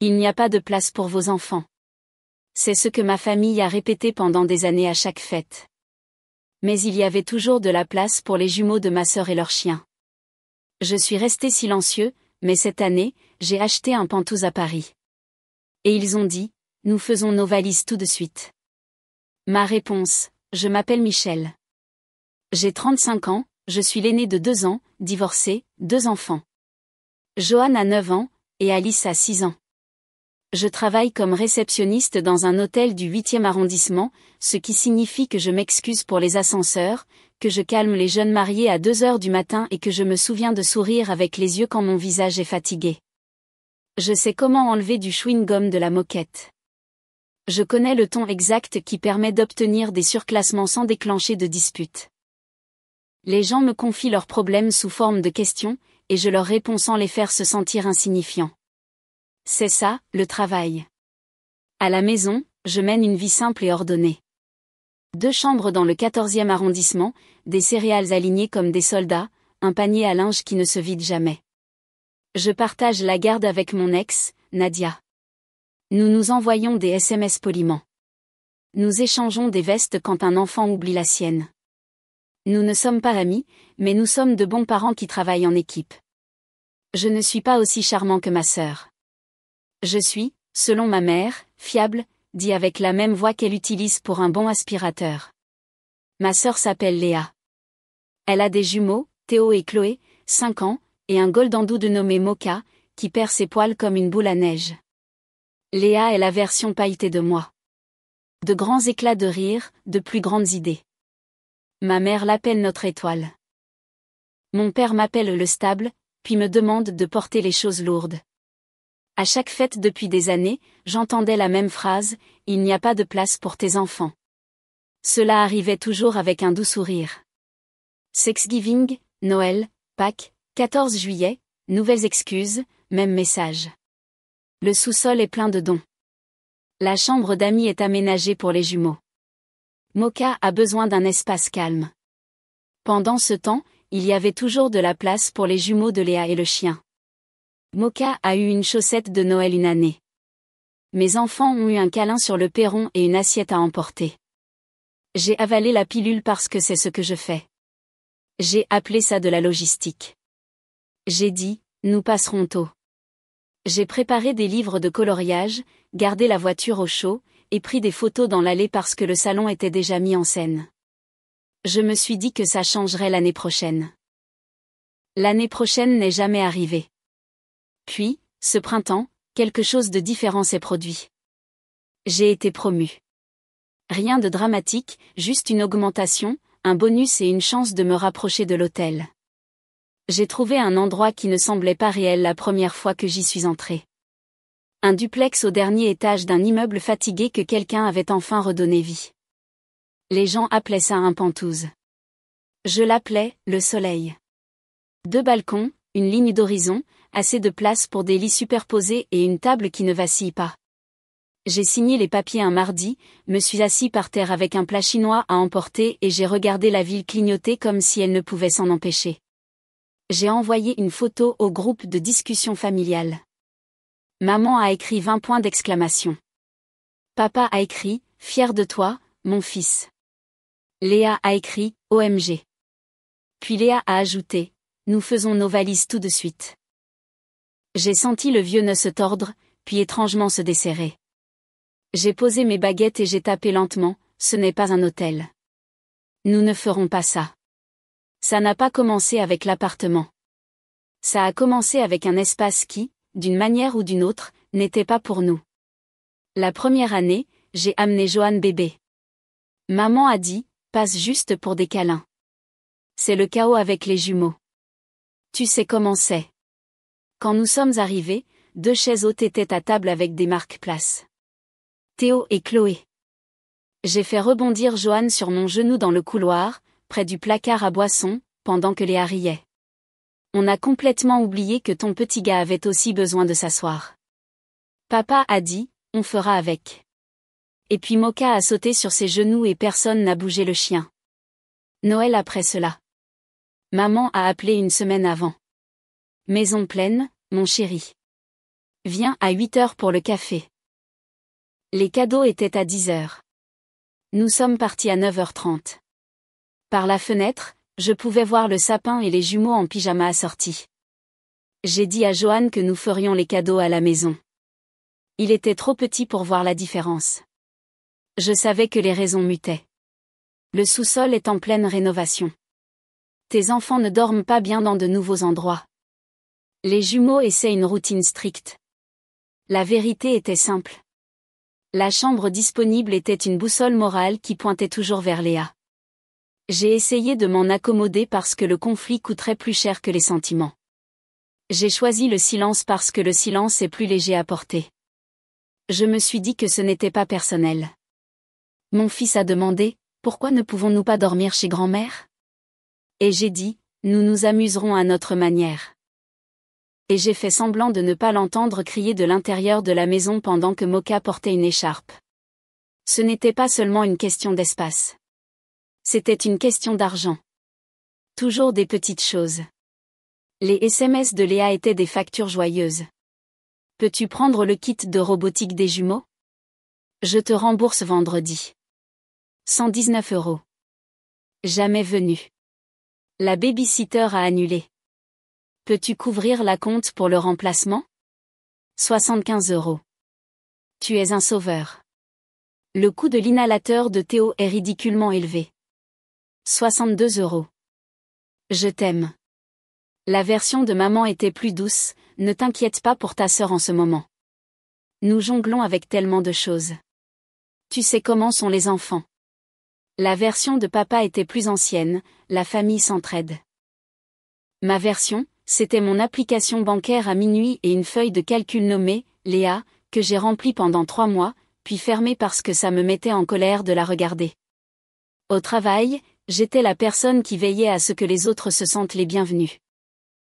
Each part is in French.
Il n'y a pas de place pour vos enfants. C'est ce que ma famille a répété pendant des années à chaque fête. Mais il y avait toujours de la place pour les jumeaux de ma sœur et leur chien. Je suis resté silencieux, mais cette année, j'ai acheté un pantouse à Paris. Et ils ont dit, nous faisons nos valises tout de suite. Ma réponse, je m'appelle Michel. J'ai 35 ans, je suis l'aîné de 2 ans, divorcé, 2 enfants. Johan a 9 ans, et Alice a 6 ans. Je travaille comme réceptionniste dans un hôtel du 8e arrondissement, ce qui signifie que je m'excuse pour les ascenseurs, que je calme les jeunes mariés à 2 heures du matin et que je me souviens de sourire avec les yeux quand mon visage est fatigué. Je sais comment enlever du chewing-gum de la moquette. Je connais le ton exact qui permet d'obtenir des surclassements sans déclencher de dispute. Les gens me confient leurs problèmes sous forme de questions, et je leur réponds sans les faire se sentir insignifiants. C'est ça, le travail. À la maison, je mène une vie simple et ordonnée. 2 chambres dans le 14e arrondissement, des céréales alignées comme des soldats, un panier à linge qui ne se vide jamais. Je partage la garde avec mon ex, Nadia. Nous nous envoyons des SMS poliment. Nous échangeons des vestes quand un enfant oublie la sienne. Nous ne sommes pas amis, mais nous sommes de bons parents qui travaillent en équipe. Je ne suis pas aussi charmant que ma sœur. Je suis, selon ma mère, fiable, dit avec la même voix qu'elle utilise pour un bon aspirateur. Ma sœur s'appelle Léa. Elle a des jumeaux, Théo et Chloé, 5 ans, et un golden doodle nommé Mocha, qui perd ses poils comme une boule à neige. Léa est la version pailletée de moi. De grands éclats de rire, de plus grandes idées. Ma mère l'appelle notre étoile. Mon père m'appelle le stable, puis me demande de porter les choses lourdes. À chaque fête depuis des années, j'entendais la même phrase, « Il n'y a pas de place pour tes enfants ». Cela arrivait toujours avec un doux sourire. Thanksgiving, Noël, Pâques, 14 juillet, nouvelles excuses, même message. Le sous-sol est plein de dons. La chambre d'amis est aménagée pour les jumeaux. Mocha a besoin d'un espace calme. Pendant ce temps, il y avait toujours de la place pour les jumeaux de Léa et le chien. Mocha a eu une chaussette de Noël une année. Mes enfants ont eu un câlin sur le perron et une assiette à emporter. J'ai avalé la pilule parce que c'est ce que je fais. J'ai appelé ça de la logistique. J'ai dit, nous passerons tôt. J'ai préparé des livres de coloriage, gardé la voiture au chaud, et pris des photos dans l'allée parce que le salon était déjà mis en scène. Je me suis dit que ça changerait l'année prochaine. L'année prochaine n'est jamais arrivée. Puis, ce printemps, quelque chose de différent s'est produit. J'ai été promue. Rien de dramatique, juste une augmentation, un bonus et une chance de me rapprocher de l'hôtel. J'ai trouvé un endroit qui ne semblait pas réel la première fois que j'y suis entrée. Un duplex au dernier étage d'un immeuble fatigué que quelqu'un avait enfin redonné vie. Les gens appelaient ça un pantouse. Je l'appelais le soleil. 2 balcons, une ligne d'horizon, assez de place pour des lits superposés et une table qui ne vacille pas. J'ai signé les papiers un mardi, me suis assis par terre avec un plat chinois à emporter et j'ai regardé la ville clignoter comme si elle ne pouvait s'en empêcher. J'ai envoyé une photo au groupe de discussion familiale. Maman a écrit 20 points d'exclamation. Papa a écrit, fier de toi, mon fils. Léa a écrit, OMG. Puis Léa a ajouté, nous faisons nos valises tout de suite. J'ai senti le vieux nœud se tordre, puis étrangement se desserrer. J'ai posé mes baguettes et j'ai tapé lentement, ce n'est pas un hôtel. Nous ne ferons pas ça. Ça n'a pas commencé avec l'appartement. Ça a commencé avec un espace qui, d'une manière ou d'une autre, n'était pas pour nous. La première année, j'ai amené Johan bébé. Maman a dit, passe juste pour des câlins. C'est le chaos avec les jumeaux. Tu sais comment c'est. Quand nous sommes arrivés, 2 chaises hautes étaient à table avec des marque-places. Théo et Chloé. J'ai fait rebondir Johan sur mon genou dans le couloir, près du placard à boissons, pendant que Léa riait. On a complètement oublié que ton petit gars avait aussi besoin de s'asseoir. Papa a dit, on fera avec. Et puis Mocha a sauté sur ses genoux et personne n'a bougé le chien. Noël après cela. Maman a appelé une semaine avant. Maison pleine, mon chéri. Viens à 8 heures pour le café. Les cadeaux étaient à 10 heures. Nous sommes partis à 9h30. Par la fenêtre, je pouvais voir le sapin et les jumeaux en pyjama assortis. J'ai dit à Johan que nous ferions les cadeaux à la maison. Il était trop petit pour voir la différence. Je savais que les raisons mutaient. Le sous-sol est en pleine rénovation. Tes enfants ne dorment pas bien dans de nouveaux endroits. Les jumeaux essaient une routine stricte. La vérité était simple. La chambre disponible était une boussole morale qui pointait toujours vers Léa. J'ai essayé de m'en accommoder parce que le conflit coûterait plus cher que les sentiments. J'ai choisi le silence parce que le silence est plus léger à porter. Je me suis dit que ce n'était pas personnel. Mon fils a demandé, pourquoi ne pouvons-nous pas dormir chez grand-mère? Et j'ai dit, nous nous amuserons à notre manière. Et j'ai fait semblant de ne pas l'entendre crier de l'intérieur de la maison pendant que Moka portait une écharpe. Ce n'était pas seulement une question d'espace. C'était une question d'argent. Toujours des petites choses. Les SMS de Léa étaient des factures joyeuses. Peux-tu prendre le kit de robotique des jumeaux? Je te rembourse vendredi. 119 €. Jamais venu. La babysitter a annulé. Peux-tu couvrir la compte pour le remplacement? 75 €. Tu es un sauveur. Le coût de l'inhalateur de Théo est ridiculement élevé. 62 €. Je t'aime. La version de maman était plus douce, ne t'inquiète pas pour ta sœur en ce moment. Nous jonglons avec tellement de choses. Tu sais comment sont les enfants. La version de papa était plus ancienne, la famille s'entraide. Ma version, c'était mon application bancaire à minuit et une feuille de calcul nommée « Léa », que j'ai remplie pendant 3 mois, puis fermée parce que ça me mettait en colère de la regarder. Au travail, j'étais la personne qui veillait à ce que les autres se sentent les bienvenus.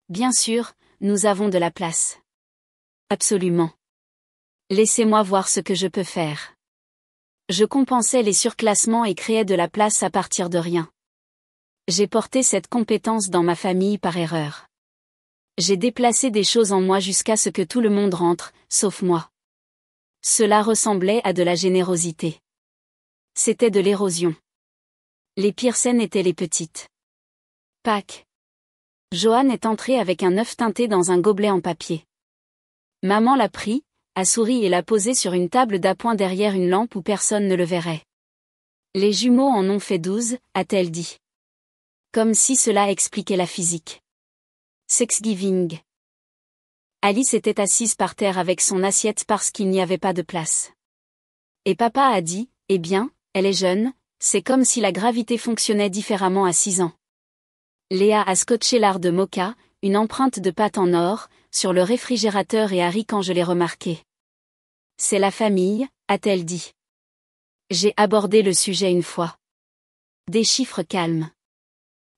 Bien sûr, nous avons de la place. Absolument. Laissez-moi voir ce que je peux faire. Je compensais les surclassements et créais de la place à partir de rien. J'ai porté cette compétence dans ma famille par erreur. J'ai déplacé des choses en moi jusqu'à ce que tout le monde rentre, sauf moi. Cela ressemblait à de la générosité. C'était de l'érosion. Les pires scènes étaient les petites. Pâques. Johan est entré avec un œuf teinté dans un gobelet en papier. Maman l'a pris, a souri et l'a posé sur une table d'appoint derrière une lampe où personne ne le verrait. Les jumeaux en ont fait 12, a-t-elle dit. Comme si cela expliquait la physique. Thanksgiving. Alice était assise par terre avec son assiette parce qu'il n'y avait pas de place. Et papa a dit, eh bien, elle est jeune, c'est comme si la gravité fonctionnait différemment à 6 ans. Léa a scotché l'art de Moka, une empreinte de pâte en or, sur le réfrigérateur et a ri quand je l'ai remarqué. C'est la famille, a-t-elle dit. J'ai abordé le sujet une fois. Des chiffres calmes.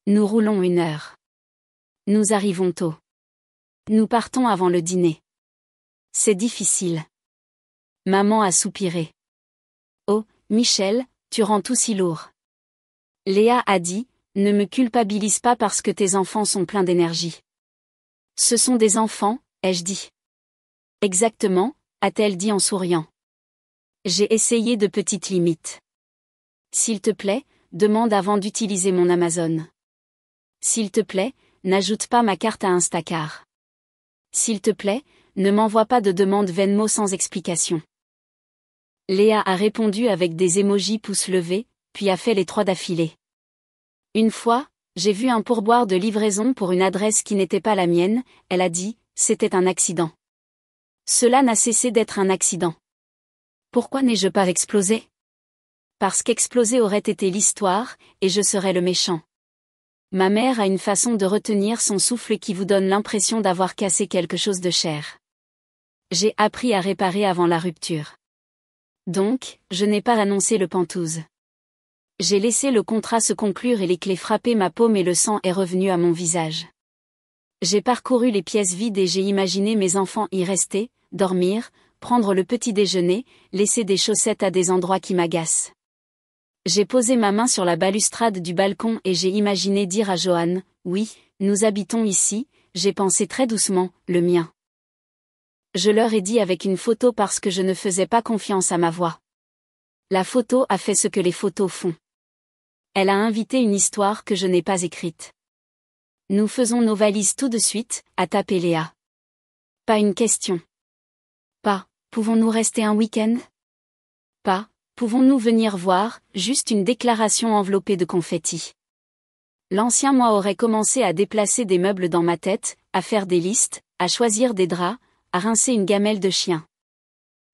Nous roulons 1 heure. Nous arrivons tôt. Nous partons avant le dîner. C'est difficile. Maman a soupiré. Oh, Michel, tu rends tout si lourd. Léa a dit, ne me culpabilise pas parce que tes enfants sont pleins d'énergie. Ce sont des enfants, ai-je dit. Exactement, a-t-elle dit en souriant. J'ai essayé de petites limites. S'il te plaît, demande avant d'utiliser mon Amazon. S'il te plaît, n'ajoute pas ma carte à Instacart. S'il te plaît, ne m'envoie pas de demande Venmo sans explication. Léa a répondu avec des émojis pouces levés, puis a fait les 3 d'affilée. Une fois, j'ai vu un pourboire de livraison pour une adresse qui n'était pas la mienne, elle a dit, c'était un accident. Cela n'a cessé d'être un accident. Pourquoi n'ai-je pas explosé? Parce qu'exploser aurait été l'histoire, et je serais le méchant. Ma mère a une façon de retenir son souffle qui vous donne l'impression d'avoir cassé quelque chose de cher. J'ai appris à réparer avant la rupture. Donc, je n'ai pas annoncé le pantouse. J'ai laissé le contrat se conclure et les clés frapper ma paume et le sang est revenu à mon visage. J'ai parcouru les pièces vides et j'ai imaginé mes enfants y rester, dormir, prendre le petit déjeuner, laisser des chaussettes à des endroits qui m'agacent. J'ai posé ma main sur la balustrade du balcon et j'ai imaginé dire à Johan, oui, nous habitons ici, j'ai pensé très doucement, le mien. Je leur ai dit avec une photo parce que je ne faisais pas confiance à ma voix. La photo a fait ce que les photos font. Elle a invité une histoire que je n'ai pas écrite. Nous faisons nos valises tout de suite, a tapé Léa. Pas une question. Pas, pouvons-nous rester un week-end? Pas, pouvons-nous venir voir, juste une déclaration enveloppée de confettis. L'ancien moi aurait commencé à déplacer des meubles dans ma tête, à faire des listes, à choisir des draps, à rincer une gamelle de chien.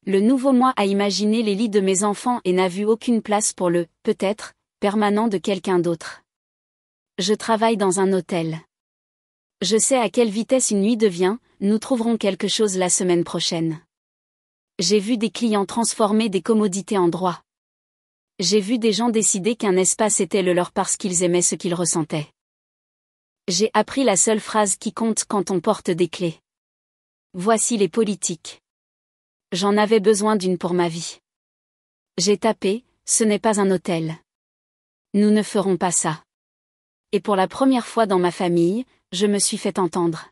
Le nouveau moi a imaginé les lits de mes enfants et n'a vu aucune place pour le « peut-être » permanent de quelqu'un d'autre. Je travaille dans un hôtel. Je sais à quelle vitesse une nuit devient, nous trouverons quelque chose la semaine prochaine. J'ai vu des clients transformer des commodités en droits. J'ai vu des gens décider qu'un espace était le leur parce qu'ils aimaient ce qu'ils ressentaient. J'ai appris la seule phrase qui compte quand on porte des clés. Voici les politiques. J'en avais besoin d'une pour ma vie. J'ai tapé, ce n'est pas un hôtel. Nous ne ferons pas ça. Et pour la première fois dans ma famille, je me suis fait entendre.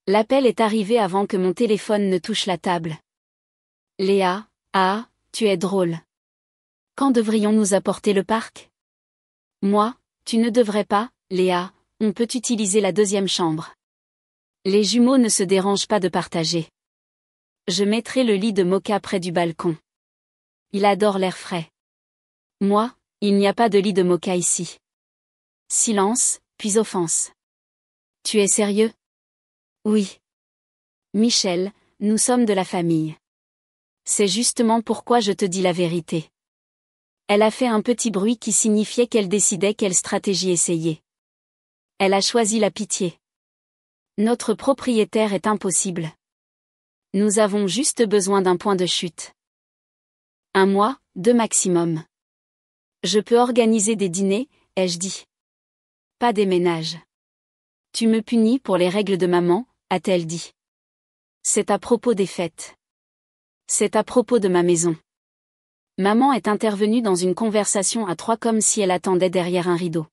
L'appel est arrivé avant que mon téléphone ne touche la table. Léa, ah, tu es drôle. Quand devrions-nous apporter le parc? Moi, tu ne devrais pas, Léa, on peut utiliser la deuxième chambre. Les jumeaux ne se dérangent pas de partager. Je mettrai le lit de Mocha près du balcon. Il adore l'air frais. Moi, il n'y a pas de lit de Mocha ici. Silence, puis offense. Tu es sérieux? Oui. Michel, nous sommes de la famille. C'est justement pourquoi je te dis la vérité. Elle a fait un petit bruit qui signifiait qu'elle décidait quelle stratégie essayer. Elle a choisi la pitié. Notre propriétaire est impossible. Nous avons juste besoin d'un point de chute. 1 mois, 2 maximum. Je peux organiser des dîners, ai-je dit. Pas des ménages. Tu me punis pour les règles de maman, a-t-elle dit. C'est à propos des fêtes. C'est à propos de ma maison. Maman est intervenue dans une conversation à 3 comme si elle attendait derrière un rideau.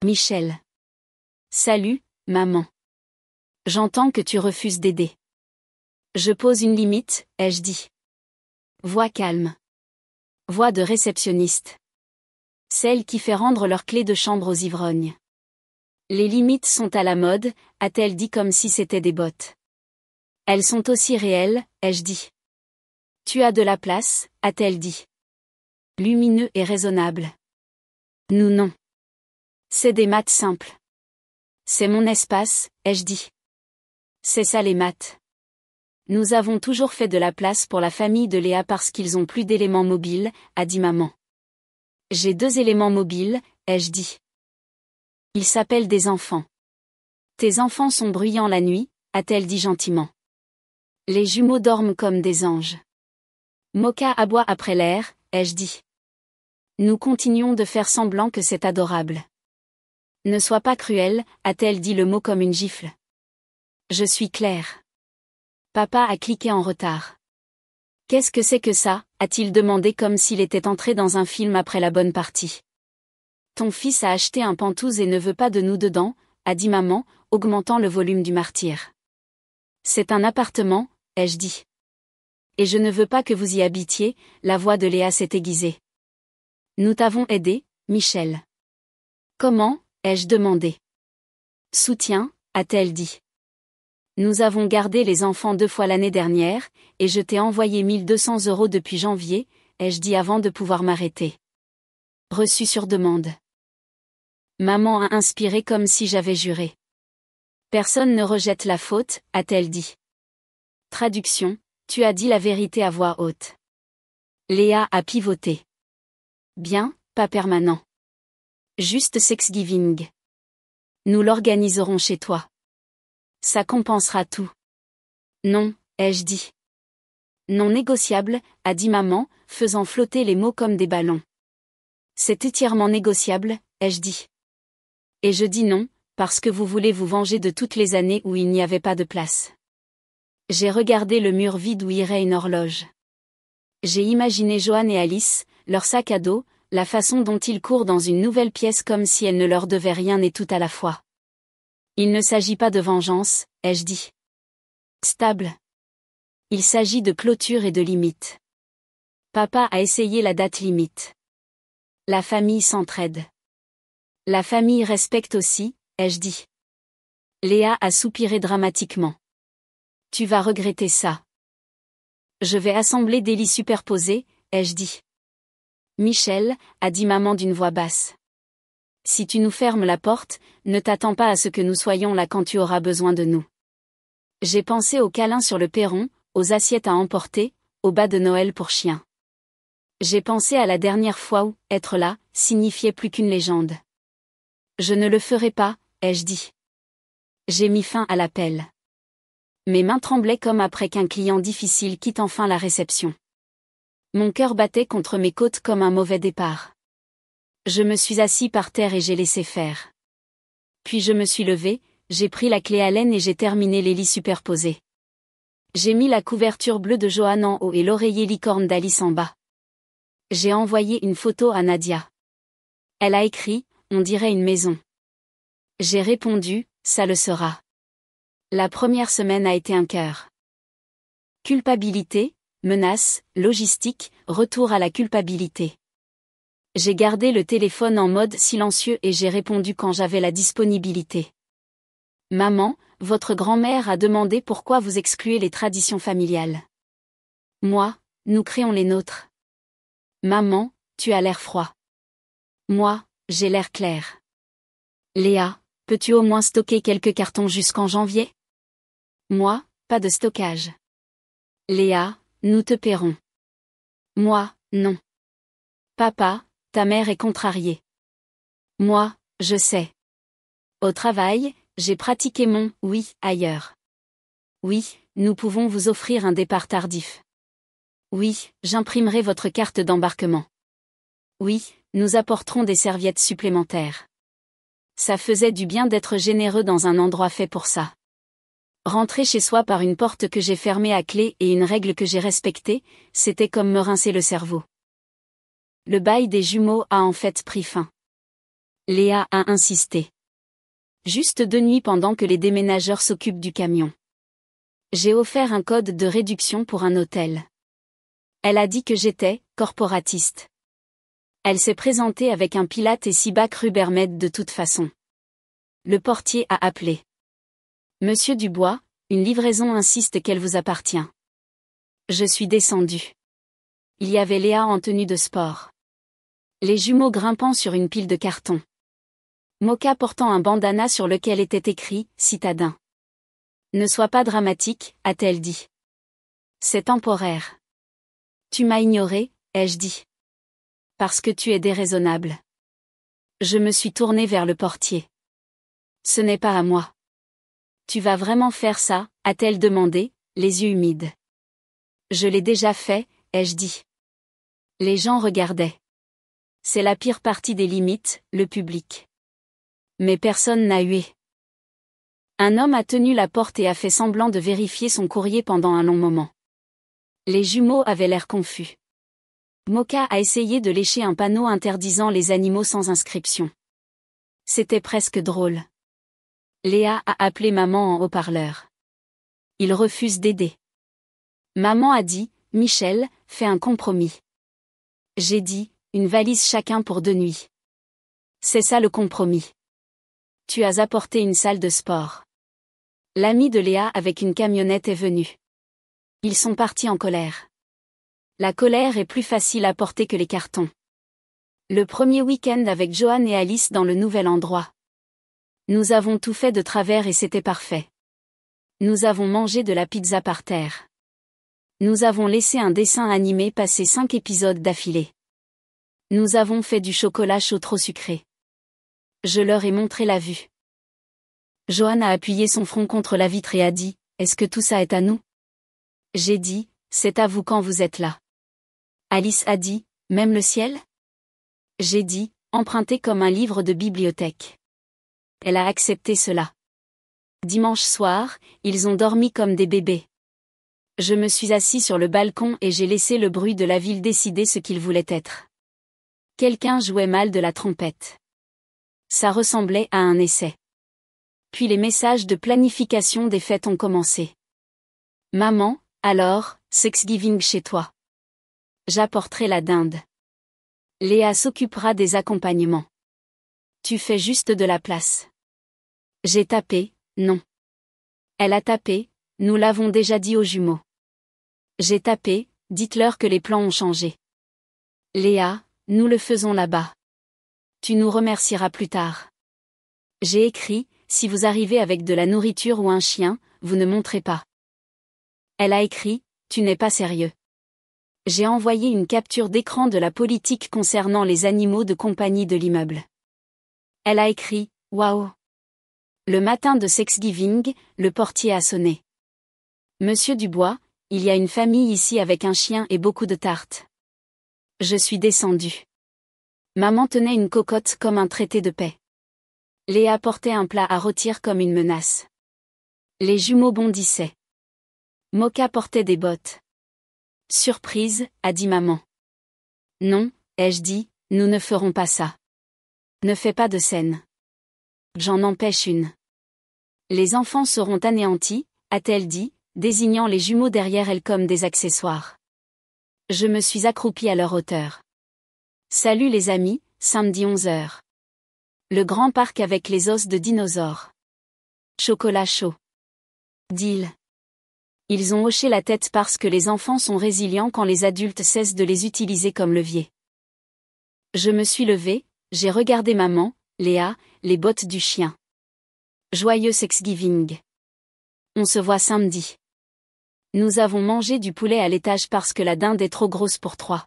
Michel. Salut, maman. J'entends que tu refuses d'aider. Je pose une limite, ai-je dit. Voix calme. Voix de réceptionniste. Celle qui fait rendre leurs clés de chambre aux ivrognes. Les limites sont à la mode, a-t-elle dit comme si c'était des bottes. Elles sont aussi réelles, ai-je dit. Tu as de la place, a-t-elle dit. Lumineux et raisonnable. Nous non. C'est des maths simples. C'est mon espace, ai-je dit. C'est ça les maths. Nous avons toujours fait de la place pour la famille de Léa parce qu'ils ont plus d'éléments mobiles, a dit maman. J'ai 2 éléments mobiles, ai-je dit. Ils s'appellent des enfants. Tes enfants sont bruyants la nuit, a-t-elle dit gentiment. Les jumeaux dorment comme des anges. Mocha aboie après l'air, ai-je dit. Nous continuons de faire semblant que c'est adorable. Ne sois pas cruel, a-t-elle dit le mot comme une gifle. Je suis claire. Papa a cliqué en retard. Qu'est-ce que c'est que ça, a-t-il demandé comme s'il était entré dans un film après la bonne partie. Ton fils a acheté un pantouse et ne veut pas de nous dedans, a dit maman, augmentant le volume du martyr. C'est un appartement, ai-je dit. Et je ne veux pas que vous y habitiez, la voix de Léa s'est aiguisée. Nous t'avons aidé, Michel. Comment, ai-je demandé. Soutien, a-t-elle dit. Nous avons gardé les enfants 2 fois l'année dernière, et je t'ai envoyé 1 200 € depuis janvier, ai-je dit avant de pouvoir m'arrêter. Reçu sur demande. Maman a inspiré comme si j'avais juré. Personne ne rejette la faute, a-t-elle dit. Traduction, tu as dit la vérité à voix haute. Léa a pivoté. Bien, pas permanent. Juste Thanksgiving. Nous l'organiserons chez toi. Ça compensera tout. Non, ai-je dit. Non négociable, a dit maman, faisant flotter les mots comme des ballons. C'est entièrement négociable, ai-je dit. Et je dis non, parce que vous voulez vous venger de toutes les années où il n'y avait pas de place. J'ai regardé le mur vide où irait une horloge. J'ai imaginé Johan et Alice, leur sac à dos, la façon dont ils courent dans une nouvelle pièce comme si elle ne leur devait rien et tout à la fois. Il ne s'agit pas de vengeance, ai-je dit. Stable. Il s'agit de clôture et de limite. Papa a essayé la date limite. La famille s'entraide. La famille respecte aussi, ai-je dit. Léa a soupiré dramatiquement. Tu vas regretter ça. Je vais assembler des lits superposés, ai-je dit. Michel, a dit maman d'une voix basse. Si tu nous fermes la porte, ne t'attends pas à ce que nous soyons là quand tu auras besoin de nous. J'ai pensé aux câlins sur le perron, aux assiettes à emporter, aux bas de Noël pour chiens. J'ai pensé à la dernière fois où, être là, signifiait plus qu'une légende. Je ne le ferai pas, ai-je dit. J'ai mis fin à l'appel. Mes mains tremblaient comme après qu'un client difficile quitte enfin la réception. Mon cœur battait contre mes côtes comme un mauvais départ. Je me suis assis par terre et j'ai laissé faire. Puis je me suis levé, j'ai pris la clé Allen et j'ai terminé les lits superposés. J'ai mis la couverture bleue de Johan en haut et l'oreiller licorne d'Alice en bas. J'ai envoyé une photo à Nadia. Elle a écrit, on dirait une maison. J'ai répondu, ça le sera. La première semaine a été un cœur. Culpabilité, menace, logistique, retour à la culpabilité. J'ai gardé le téléphone en mode silencieux et j'ai répondu quand j'avais la disponibilité. Maman, votre grand-mère a demandé pourquoi vous excluez les traditions familiales. Moi, nous créons les nôtres. Maman, tu as l'air froid. Moi, j'ai l'air clair. Léa, peux-tu au moins stocker quelques cartons jusqu'en janvier? Moi, pas de stockage. Léa, nous te paierons. Moi, non. Papa, ta mère est contrariée. Moi, je sais. Au travail, j'ai pratiqué mon « oui » ailleurs. Oui, nous pouvons vous offrir un départ tardif. Oui, j'imprimerai votre carte d'embarquement. Oui, nous apporterons des serviettes supplémentaires. Ça faisait du bien d'être généreux dans un endroit fait pour ça. Rentrer chez soi par une porte que j'ai fermée à clé et une règle que j'ai respectée, c'était comme me rincer le cerveau. Le bail des jumeaux a en fait pris fin. Léa a insisté. Juste 2 nuits pendant que les déménageurs s'occupent du camion. J'ai offert un code de réduction pour un hôtel. Elle a dit que j'étais corporatiste. Elle s'est présentée avec un Pilate et 6 bacs Rubermed de toute façon. Le portier a appelé. Monsieur Dubois, une livraison insiste qu'elle vous appartient. Je suis descendue. Il y avait Léa en tenue de sport. Les jumeaux grimpant sur une pile de cartons. Moka portant un bandana sur lequel était écrit « Citadin ». Ne sois pas dramatique, a-t-elle dit. C'est temporaire. Tu m'as ignoré, ai-je dit. Parce que tu es déraisonnable. Je me suis tournée vers le portier. Ce n'est pas à moi. Tu vas vraiment faire ça, a-t-elle demandé, les yeux humides. Je l'ai déjà fait, ai-je dit. Les gens regardaient. C'est la pire partie des limites, le public. Mais personne n'a hué. Un homme a tenu la porte et a fait semblant de vérifier son courrier pendant un long moment. Les jumeaux avaient l'air confus. Moka a essayé de lécher un panneau interdisant les animaux sans inscription. C'était presque drôle. Léa a appelé maman en haut-parleur. Il refuse d'aider. Maman a dit, Michel, fais un compromis. J'ai dit, une valise chacun pour 2 nuits. C'est ça le compromis. Tu as apporté une salle de sport. L'ami de Léa avec une camionnette est venu. Ils sont partis en colère. La colère est plus facile à porter que les cartons. Le premier week-end avec Johan et Alice dans le nouvel endroit. Nous avons tout fait de travers et c'était parfait. Nous avons mangé de la pizza par terre. Nous avons laissé un dessin animé passer 5 épisodes d'affilée. Nous avons fait du chocolat chaud trop sucré. Je leur ai montré la vue. Johan a appuyé son front contre la vitre et a dit, « Est-ce que tout ça est à nous ?» J'ai dit, « C'est à vous quand vous êtes là. » Alice a dit, « Même le ciel ?» J'ai dit, « Emprunté comme un livre de bibliothèque. » Elle a accepté cela. Dimanche soir, ils ont dormi comme des bébés. Je me suis assis sur le balcon et j'ai laissé le bruit de la ville décider ce qu'il voulait être. Quelqu'un jouait mal de la trompette. Ça ressemblait à un essai. Puis les messages de planification des fêtes ont commencé. Maman, Alors, Thanksgiving chez toi. J'apporterai la dinde. Léa s'occupera des accompagnements. Tu fais juste de la place. J'ai tapé, non. Elle a tapé, nous l'avons déjà dit aux jumeaux. J'ai tapé, dites-leur que les plans ont changé. Léa, nous le faisons là-bas. Tu nous remercieras plus tard. J'ai écrit, si vous arrivez avec de la nourriture ou un chien, vous ne montrez pas. Elle a écrit, tu n'es pas sérieux. J'ai envoyé une capture d'écran de la politique concernant les animaux de compagnie de l'immeuble. Elle a écrit, waouh. Le matin de Thanksgiving, le portier a sonné. Monsieur Dubois, il y a une famille ici avec un chien et beaucoup de tartes. Je suis descendue. Maman tenait une cocotte comme un traité de paix. Léa portait un plat à rôtir comme une menace. Les jumeaux bondissaient. Moka portait des bottes. Surprise, a dit maman. Non, ai-je dit, nous ne ferons pas ça. Ne fais pas de scène. J'en empêche une. Les enfants seront anéantis, a-t-elle dit, désignant les jumeaux derrière elle comme des accessoires. Je me suis accroupie à leur hauteur. Salut les amis, samedi 11h. Le grand parc avec les os de dinosaures. Chocolat chaud. Deal. Ils ont hoché la tête parce que les enfants sont résilients quand les adultes cessent de les utiliser comme levier. Je me suis levée, j'ai regardé maman, Léa, les bottes du chien. Joyeux Thanksgiving. On se voit samedi. Nous avons mangé du poulet à l'étage parce que la dinde est trop grosse pour 3.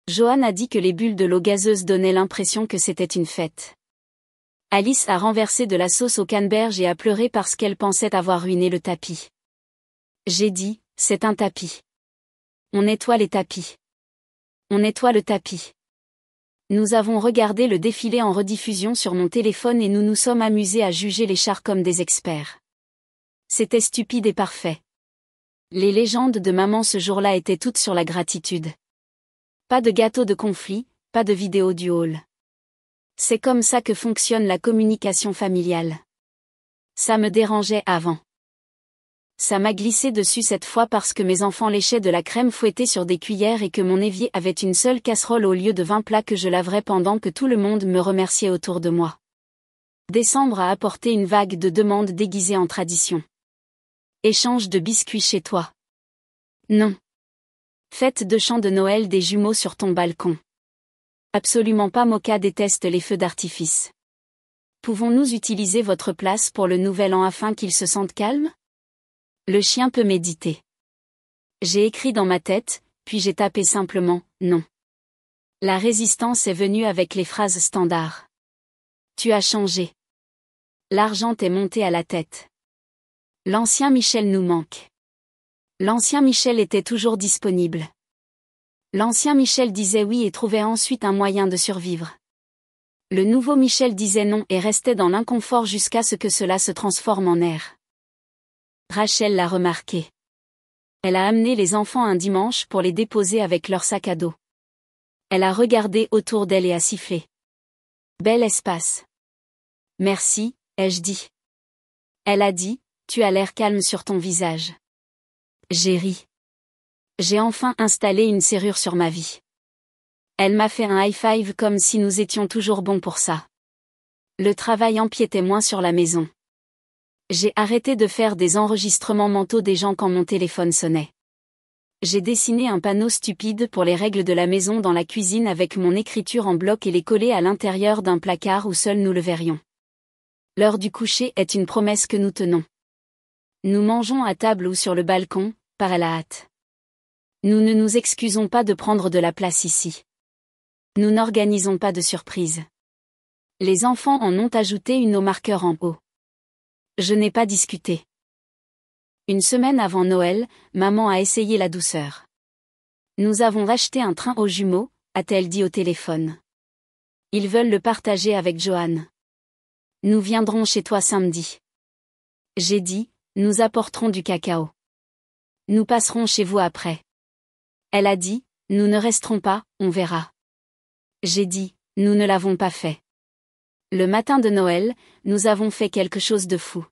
Johan a dit que les bulles de l'eau gazeuse donnaient l'impression que c'était une fête. Alice a renversé de la sauce au canneberge et a pleuré parce qu'elle pensait avoir ruiné le tapis. J'ai dit, c'est un tapis. On nettoie les tapis. On nettoie le tapis. Nous avons regardé le défilé en rediffusion sur mon téléphone et nous nous sommes amusés à juger les chars comme des experts. C'était stupide et parfait. Les légendes de maman ce jour-là étaient toutes sur la gratitude. Pas de gâteau de conflit, pas de vidéo du hall. C'est comme ça que fonctionne la communication familiale. Ça me dérangeait avant. Ça m'a glissé dessus cette fois parce que mes enfants léchaient de la crème fouettée sur des cuillères et que mon évier avait une seule casserole au lieu de 20 plats que je laverais pendant que tout le monde me remerciait autour de moi. Décembre a apporté une vague de demandes déguisées en tradition. Échange de biscuits chez toi. Non. Fête de chant de Noël des jumeaux sur ton balcon. Absolument pas. Moka déteste les feux d'artifice. Pouvons-nous utiliser votre place pour le nouvel an afin qu'il se sente calme? Le chien peut méditer. J'ai écrit dans ma tête, puis j'ai tapé simplement, non. La résistance est venue avec les phrases standards. Tu as changé. L'argent est monté à la tête. L'ancien Michel nous manque. L'ancien Michel était toujours disponible. L'ancien Michel disait oui et trouvait ensuite un moyen de survivre. Le nouveau Michel disait non et restait dans l'inconfort jusqu'à ce que cela se transforme en air. Rachel l'a remarqué. Elle a amené les enfants un dimanche pour les déposer avec leur sac à dos. Elle a regardé autour d'elle et a sifflé. Bel espace. Merci, ai-je dit. Elle a dit, tu as l'air calme sur ton visage. J'ai ri. J'ai enfin installé une serrure sur ma vie. Elle m'a fait un high five comme si nous étions toujours bons pour ça. Le travail empiétait moins sur la maison. J'ai arrêté de faire des enregistrements mentaux des gens quand mon téléphone sonnait. J'ai dessiné un panneau stupide pour les règles de la maison dans la cuisine avec mon écriture en bloc et les coller à l'intérieur d'un placard où seuls nous le verrions. L'heure du coucher est une promesse que nous tenons. Nous mangeons à table ou sur le balcon, par la hâte. Nous ne nous excusons pas de prendre de la place ici. Nous n'organisons pas de surprise. Les enfants en ont ajouté une au marqueur en haut. Je n'ai pas discuté. Une semaine avant Noël, maman a essayé la douceur. Nous avons acheté un train aux jumeaux, a-t-elle dit au téléphone. Ils veulent le partager avec Johan. Nous viendrons chez toi samedi. J'ai dit, nous apporterons du cacao. Nous passerons chez vous après. Elle a dit, nous ne resterons pas, on verra. J'ai dit, nous ne l'avons pas fait. Le matin de Noël, nous avons fait quelque chose de fou.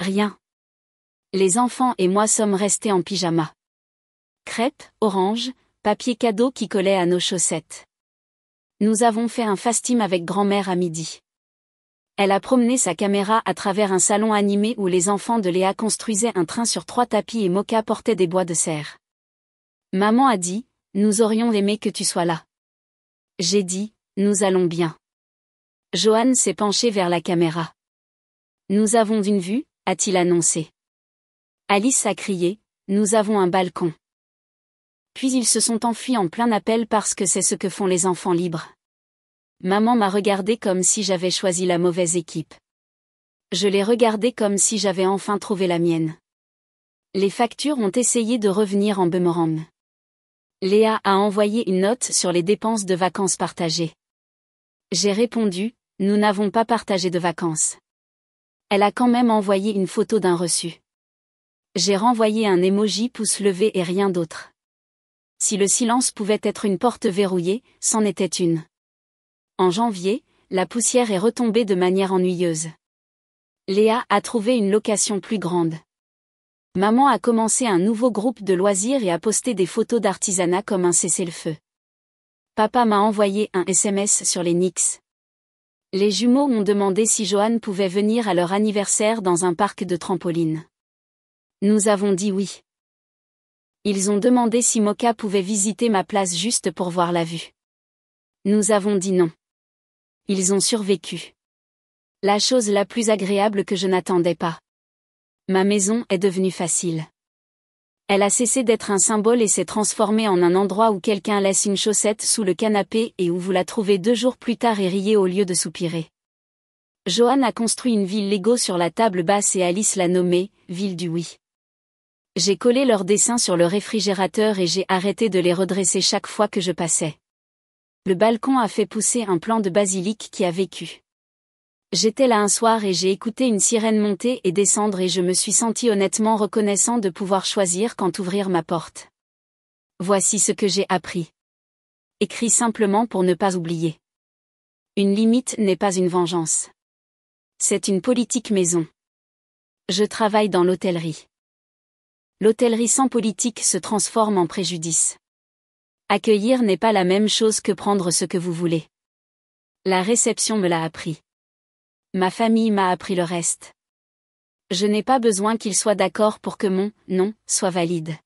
Rien. Les enfants et moi sommes restés en pyjama. Crêpes, orange, papier cadeau qui collait à nos chaussettes. Nous avons fait un fast-team avec grand-mère à midi. Elle a promené sa caméra à travers un salon animé où les enfants de Léa construisaient un train sur 3 tapis et Moka portait des bois de serre. Maman a dit, nous aurions aimé que tu sois là. J'ai dit, nous allons bien. Johan s'est penché vers la caméra. Nous avons une vue, a-t-il annoncé. Alice a crié, nous avons un balcon. Puis ils se sont enfuis en plein appel parce que c'est ce que font les enfants libres. Maman m'a regardé comme si j'avais choisi la mauvaise équipe. Je l'ai regardé comme si j'avais enfin trouvé la mienne. Les factures ont essayé de revenir en boomerang. Léa a envoyé une note sur les dépenses de vacances partagées. J'ai répondu, nous n'avons pas partagé de vacances. Elle a quand même envoyé une photo d'un reçu. J'ai renvoyé un emoji pouce levé et rien d'autre. Si le silence pouvait être une porte verrouillée, c'en était une. En janvier, la poussière est retombée de manière ennuyeuse. Léa a trouvé une location plus grande. Maman a commencé un nouveau groupe de loisirs et a posté des photos d'artisanat comme un cessez-le-feu. Papa m'a envoyé un SMS sur les Knicks. Les jumeaux ont demandé si Johan pouvait venir à leur anniversaire dans un parc de trampoline. Nous avons dit oui. Ils ont demandé si Moka pouvait visiter ma place juste pour voir la vue. Nous avons dit non. Ils ont survécu. La chose la plus agréable que je n'attendais pas. Ma maison est devenue facile. Elle a cessé d'être un symbole et s'est transformée en un endroit où quelqu'un laisse une chaussette sous le canapé et où vous la trouvez 2 jours plus tard et riez au lieu de soupirer. Johan a construit une ville Lego sur la table basse et Alice l'a nommée « Ville du oui ». J'ai collé leurs dessins sur le réfrigérateur et j'ai arrêté de les redresser chaque fois que je passais. Le balcon a fait pousser un plant de basilic qui a vécu. J'étais là un soir et j'ai écouté une sirène monter et descendre et je me suis senti honnêtement reconnaissant de pouvoir choisir quand ouvrir ma porte. Voici ce que j'ai appris. Écris simplement pour ne pas oublier. Une limite n'est pas une vengeance. C'est une politique maison. Je travaille dans l'hôtellerie. L'hôtellerie sans politique se transforme en préjudice. Accueillir n'est pas la même chose que prendre ce que vous voulez. La réception me l'a appris. Ma famille m'a appris le reste. Je n'ai pas besoin qu'ils soient d'accord pour que mon « non » soit valide.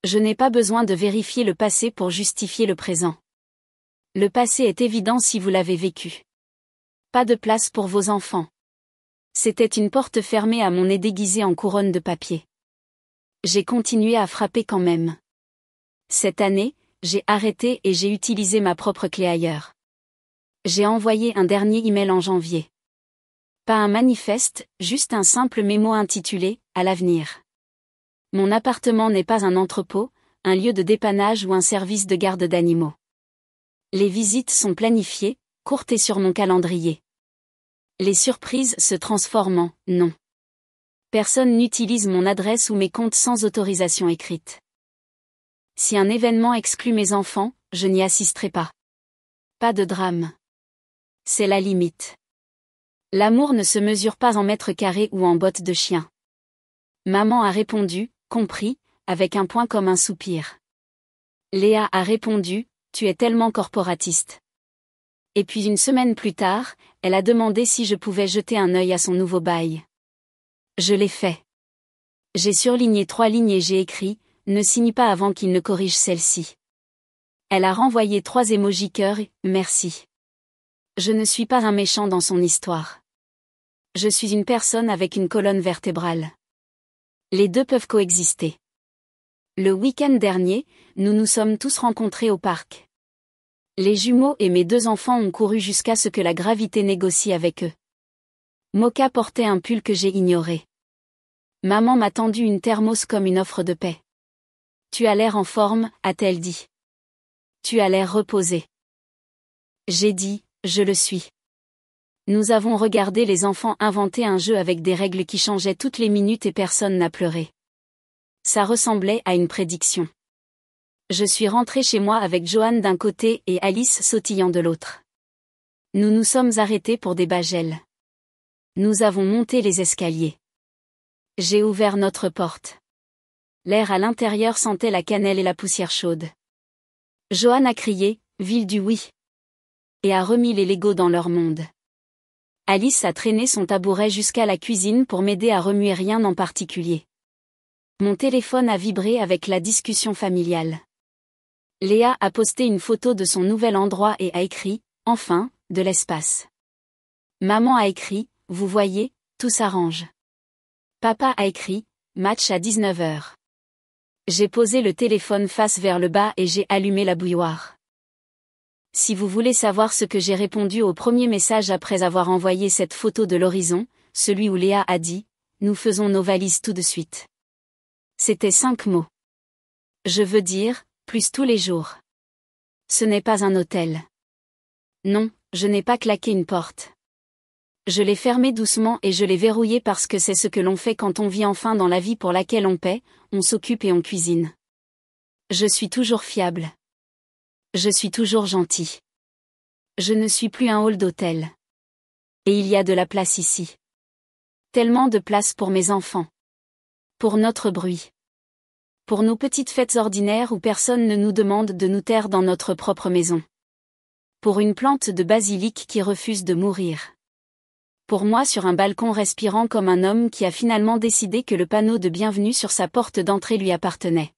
Je n'ai pas besoin de vérifier le passé pour justifier le présent. Le passé est évident si vous l'avez vécu. Pas de place pour vos enfants. C'était une porte fermée à mon nez déguisée en couronne de papier. J'ai continué à frapper quand même. Cette année, j'ai arrêté et j'ai utilisé ma propre clé ailleurs. J'ai envoyé un dernier email en janvier. Pas un manifeste, juste un simple mémo intitulé « À l'avenir ». Mon appartement n'est pas un entrepôt, un lieu de dépannage ou un service de garde d'animaux. Les visites sont planifiées, courtes et sur mon calendrier. Les surprises se transforment en « non ». Personne n'utilise mon adresse ou mes comptes sans autorisation écrite. Si un événement exclut mes enfants, je n'y assisterai pas. Pas de drame. C'est la limite. L'amour ne se mesure pas en mètres carrés ou en bottes de chien. Maman a répondu, compris, avec un point comme un soupir. Léa a répondu, tu es tellement corporatiste. Et puis une semaine plus tard, elle a demandé si je pouvais jeter un œil à son nouveau bail. Je l'ai fait. J'ai surligné 3 lignes et j'ai écrit, ne signe pas avant qu'il ne corrige celle-ci. Elle a renvoyé 3 émojis cœur et merci. Je ne suis pas un méchant dans son histoire. Je suis une personne avec une colonne vertébrale. Les deux peuvent coexister. Le week-end dernier, nous nous sommes tous rencontrés au parc. Les jumeaux et mes 2 enfants ont couru jusqu'à ce que la gravité négocie avec eux. Moka portait un pull que j'ai ignoré. Maman m'a tendu une thermos comme une offre de paix. Tu as l'air en forme, a-t-elle dit. Tu as l'air reposé. J'ai dit, je le suis. Nous avons regardé les enfants inventer un jeu avec des règles qui changeaient toutes les minutes et personne n'a pleuré. Ça ressemblait à une prédiction. Je suis rentrée chez moi avec Johan d'un côté et Alice sautillant de l'autre. Nous nous sommes arrêtés pour des bagels. Nous avons monté les escaliers. J'ai ouvert notre porte. L'air à l'intérieur sentait la cannelle et la poussière chaude. Johan a crié, ville du oui. Et a remis les Legos dans leur monde. Alice a traîné son tabouret jusqu'à la cuisine pour m'aider à remuer rien en particulier. Mon téléphone a vibré avec la discussion familiale. Léa a posté une photo de son nouvel endroit et a écrit, enfin, de l'espace. Maman a écrit, vous voyez, tout s'arrange. Papa a écrit, match à 19h. J'ai posé le téléphone face vers le bas et j'ai allumé la bouilloire. Si vous voulez savoir ce que j'ai répondu au premier message après avoir envoyé cette photo de l'horizon, celui où Léa a dit, nous faisons nos valises tout de suite. C'était 5 mots. Je veux dire, plus tous les jours. Ce n'est pas un hôtel. Non, je n'ai pas claqué une porte. Je l'ai fermée doucement et je l'ai verrouillée parce que c'est ce que l'on fait quand on vit enfin dans la vie pour laquelle on paie, on s'occupe et on cuisine. Je suis toujours fiable. Je suis toujours gentil. Je ne suis plus un hall d'hôtel. Et il y a de la place ici. Tellement de place pour mes enfants. Pour notre bruit. Pour nos petites fêtes ordinaires où personne ne nous demande de nous taire dans notre propre maison. Pour une plante de basilic qui refuse de mourir. Pour moi sur un balcon respirant comme un homme qui a finalement décidé que le panneau de bienvenue sur sa porte d'entrée lui appartenait.